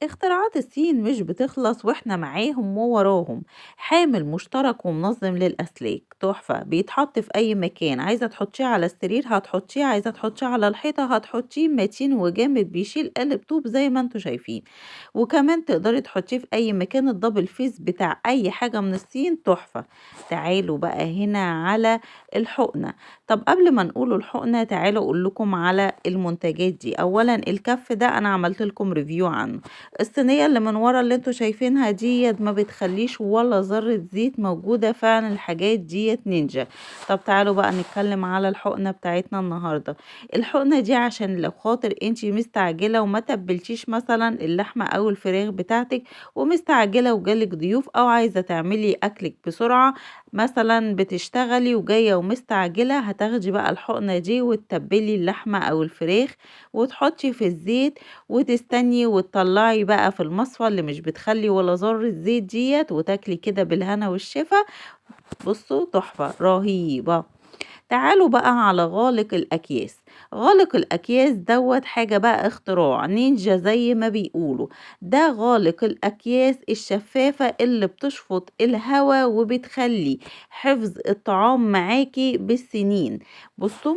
اختراعات الصين مش بتخلص واحنا معاهم ووراهم. حامل مشترك ومنظم للأسلاك تحفة، بيتحط في أي مكان، عايزة تحطيه على السرير هتحطيه، عايزة تحطيه على الحيطة هتحطيه، متين وجامد بيشيل قالب طوب زي ما انتوا شايفين. وكمان تقدري تحطيه في أي مكان، الدبل فيس بتاع أي حاجة من الصين تحفة. تعالوا بقى هنا على الحقنة. طب قبل ما نقول الحقنة تعالوا أقول لكم على المنتجات دي. أولا الكف ده أنا عملت لكم ريفيو عنه. الصينية اللي من ورا اللي انتوا شايفينها ديت ما بتخليش ولا ذرة زيت موجودة، فعلا الحاجات ديت نينجا. طب تعالوا بقى نتكلم على الحقنة بتاعتنا النهاردة. الحقنة دي عشان لو خاطر انتي مستعجلة وما تبلتيش مثلا اللحمة او الفراخ بتاعتك، ومستعجلة وجالك ضيوف او عايزة تعملي اكلك بسرعة، مثلا بتشتغلي وجاية ومستعجلة، هتاخدي بقى الحقنة دي وتتبلي اللحمة او الفراخ وتحطي في الزيت وتستني وتطلعي بقى في المصفى اللي مش بتخلي ولا ذرة زيت ديت، وتاكلي كده بالهنا والشفا. بصوا تحفة رهيبة. تعالوا بقى على غالق الأكياس. غالق الأكياس دوت حاجة بقى اختراع نينجا زي ما بيقولوا. ده غالق الأكياس الشفافة اللي بتشفط الهواء وبتخلي حفظ الطعام معاكي بالسنين. بصوا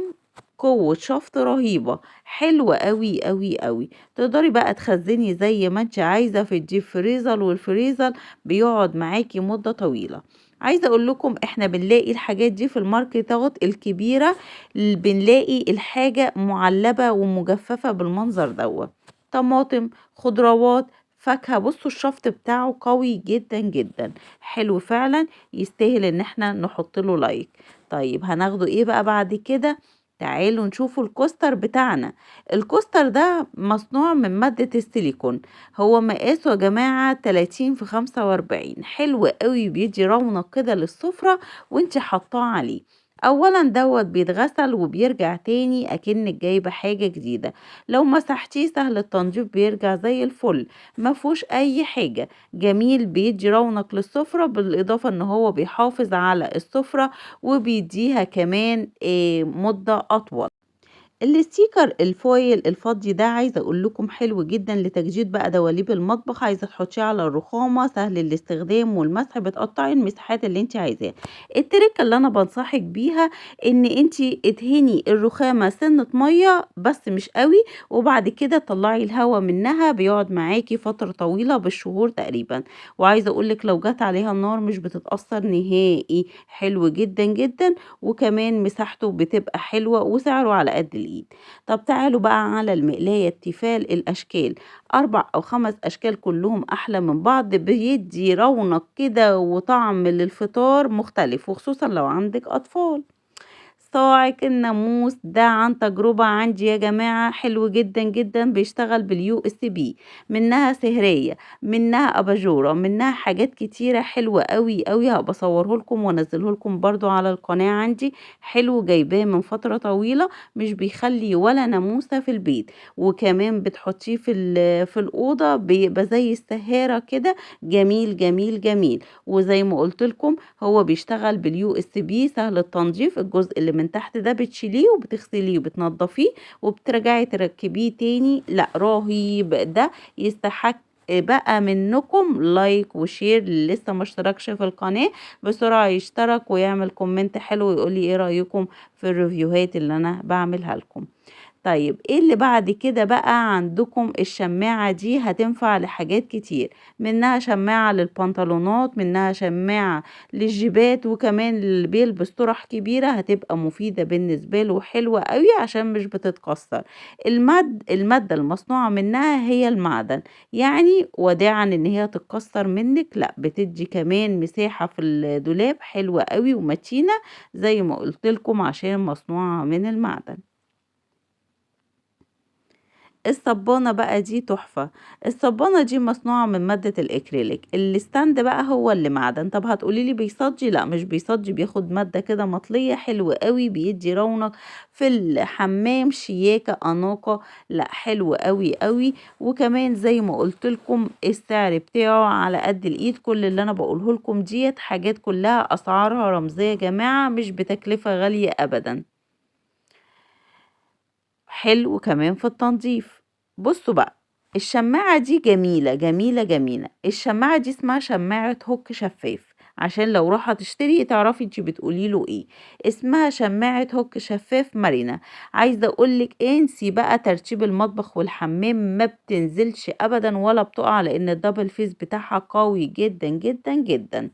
قوة شفط رهيبة، حلوة قوي قوي قوي. تقدري بقى تخزني زي ما انت عايزة في الديب فريزر، والفريزر بيقعد معاكي مدة طويلة. عايزة اقول لكم احنا بنلاقي الحاجات دي في الماركتات الكبيرة، بنلاقي الحاجة معلبة ومجففة بالمنظر دوت. طماطم، خضروات، فاكهة. بصوا الشفط بتاعه قوي جدا جدا، حلو فعلا، يستاهل ان احنا نحط له لايك. طيب هناخده ايه بقى بعد كده؟ تعالوا نشوفوا الكوستر بتاعنا. الكوستر ده مصنوع من مادة السيليكون. هو مقاسه يا جماعة 30 في 45، حلو قوي، بيدي رونق كده للسفرة وانت حطاه عليه. اولا دوت بيتغسل وبيرجع تاني اكنك جايبة حاجة جديدة. لو مسحتيه سهل التنظيف، بيرجع زي الفل، ما فيهوش اي حاجة. جميل، بيدي رونق للسفرة، بالاضافة ان هو بيحافظ على السفرة وبيديها كمان مدة اطول. الستيكر الفويل الفضي ده عايزه اقول لكم حلو جدا لتجديد بقى دواليب المطبخ، عايزه تحطيه على الرخامه، سهل الاستخدام والمسح، بتقطعي المساحات اللي انت عايزاها. التركه اللي انا بنصحك بيها ان انت ادهني الرخامه سنه ميه بس مش قوي، وبعد كده طلعي الهواء منها، بيقعد معاكي فتره طويله بالشهور تقريبا. وعايزه اقول لك لو جت عليها النار مش بتتاثر نهائي، حلو جدا جدا. وكمان مساحته بتبقى حلوة وسعره على قد الإيد. طب تعالوا بقى على المقلاية التيفال الأشكال، 4 أو 5 أشكال كلهم أحلى من بعض، بيدي رونق كده وطعم للفطار مختلف، وخصوصا لو عندك أطفال. صاعق الناموس ده عن تجربة عندي يا جماعة، حلو جدا جدا، بيشتغل باليو اس بي. منها سهرية، منها اباجورة، منها حاجات كتيرة حلوة قوي قوي، هبقى اصوره لكم وانزله لكم برضو على القناة عندي. حلو، جايباه من فترة طويلة، مش بيخلي ولا ناموسة في البيت. وكمان بتحطيه في الأوضة بيبقى زي السهارة كده، جميل جميل جميل. وزي ما قلت لكم هو بيشتغل باليو اس بي، سهل التنظيف، الجزء اللي من تحت ده بتشيليه وبتغسليه وبتنضفيه وبترجعي تركبيه تاني. لا رهيب ده، يستحق بقى منكم لايك وشير. اللي لسه ما اشتركش في القناة بسرعة يشترك ويعمل كومنت حلو ويقولي ايه رأيكم في الريفيوهات اللي انا بعملها لكم. طيب ايه اللي بعد كده بقى؟ عندكم الشماعة دي هتنفع لحاجات كتير، منها شماعة للبنطلونات، منها شماعة للجيبات، وكمان اللي بيلبس طرح كبيرة هتبقى مفيدة بالنسبة له، حلوة قوي عشان مش بتتكسر. المادة المصنوعة منها هي المعدن، يعني وداعا ان هي تتكسر منك، لا بتدي كمان مساحة في الدولاب حلوة قوي ومتينة زي ما قلت لكم عشان مصنوعة من المعدن. الصبانة بقى دي تحفة. الصبانة دي مصنوعة من مادة الإكريليك، الستاند بقى هو اللي معدن. طب هتقوليلي بيصدي؟ لا مش بيصدي، بياخد مادة كده مطلية حلوة قوي، بيدي رونق في الحمام، شياكة أناقة، لا حلو قوي قوي. وكمان زي ما قلت لكم السعر بتاعه على قد الإيد. كل اللي أنا بقوله لكم ديت حاجات كلها أسعارها رمزية يا جماعة، مش بتكلفة غالية أبدا. حلو كمان في التنظيف. بصوا بقى، الشماعة دي جميلة جميلة جميلة. الشماعة دي اسمها شماعة هوك شفاف، عشان لو راح تشتري تعرفي انتي بتقولي له ايه. اسمها شماعة هوك شفاف مرنة. عايزة اقولك انسي بقى ترتيب المطبخ والحمام، ما بتنزلش ابدا ولا بتقع، لان الدبل فيس بتاعها قوي جدا جدا جدا.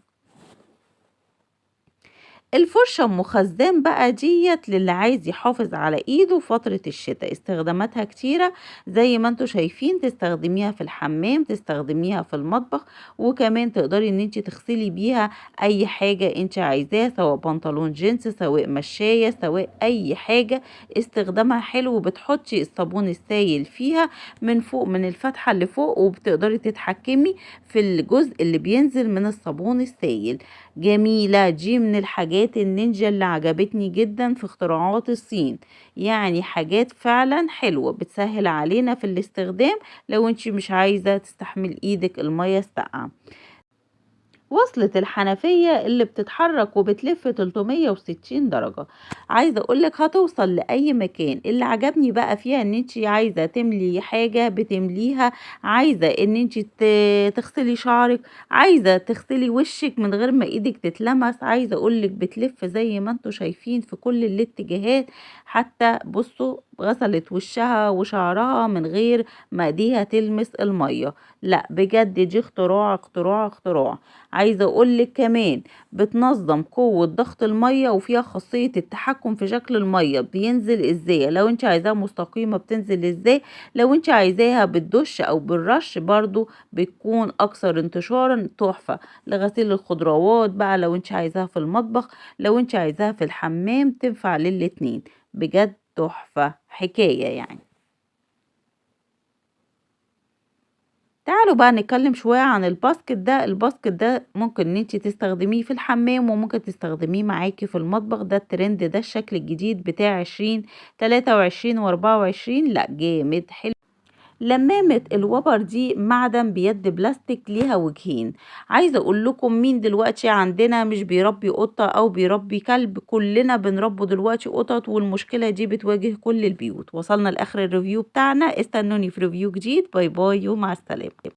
الفرشة أم خزان بقى ديّة للي عايز يحافظ على إيده فترة الشتا، استخداماتها كتيرة زي ما أنتم شايفين، تستخدميها في الحمام، تستخدميها في المطبخ، وكمان تقدري إن أنتِ تغسلي بيها أي حاجة أنتِ عايزاه، سواء بنطلون جينز، سواء مشاية، سواء أي حاجة. استخدامها حلو، بتحطي الصابون السايل فيها من فوق من الفتحة اللي فوق، وبتقدري تتحكمي في الجزء اللي بينزل من الصابون السايل. جميلة، دي من الحاجات النينجا اللي عجبتني جدا في اختراعات الصين. يعني حاجات فعلا حلوة بتسهل علينا في الاستخدام لو انت مش عايزة تستحمل ايدك المية الساقعة. وصلة الحنفية اللي بتتحرك وبتلف 360 درجة، عايزة اقولك هتوصل لأي مكان. اللي عجبني بقى فيها ان انتي عايزة تملي حاجة بتمليها، عايزة ان انتي تغسلي شعرك، عايزة تغسلي وشك من غير ما ايدك تتلمس، عايزة اقولك بتلف زي ما انتوا شايفين في كل الاتجاهات. حتى بصوا غسلت وشها وشعرها من غير ما ايديها تلمس المية. لا بجد دي اختراع اختراع اختراع. عايزة أقولك كمان بتنظم قوة ضغط المية، وفيها خاصية التحكم في شكل المية بينزل ازاي، لو انت عايزاها مستقيمة بتنزل ازاي، لو انت عايزاها بالدش او بالرش برضو بتكون اكثر انتشارا. تحفة لغسيل الخضروات بقى، لو انت عايزاها في المطبخ، لو انت عايزاها في الحمام، تنفع للاتنين. بجد تحفة حكاية يعني. تعالوا بقى نتكلم شوية عن الباسكت ده. الباسكت ده ممكن ان انتي تستخدميه في الحمام، وممكن تستخدميه معاكي في المطبخ. ده الترند، ده الشكل الجديد بتاع 2023 و24. لا جامد حلو. لمامة الوبر دي معدن بيد بلاستيك، ليها وجهين. عايزة اقول لكم مين دلوقتي عندنا مش بيربي قطة او بيربي كلب؟ كلنا بنربوا دلوقتي قطط، والمشكلة دي بتواجه كل البيوت. وصلنا لاخر الريفيو بتاعنا، استنوني في ريفيو جديد. باي باي ومع السلامة.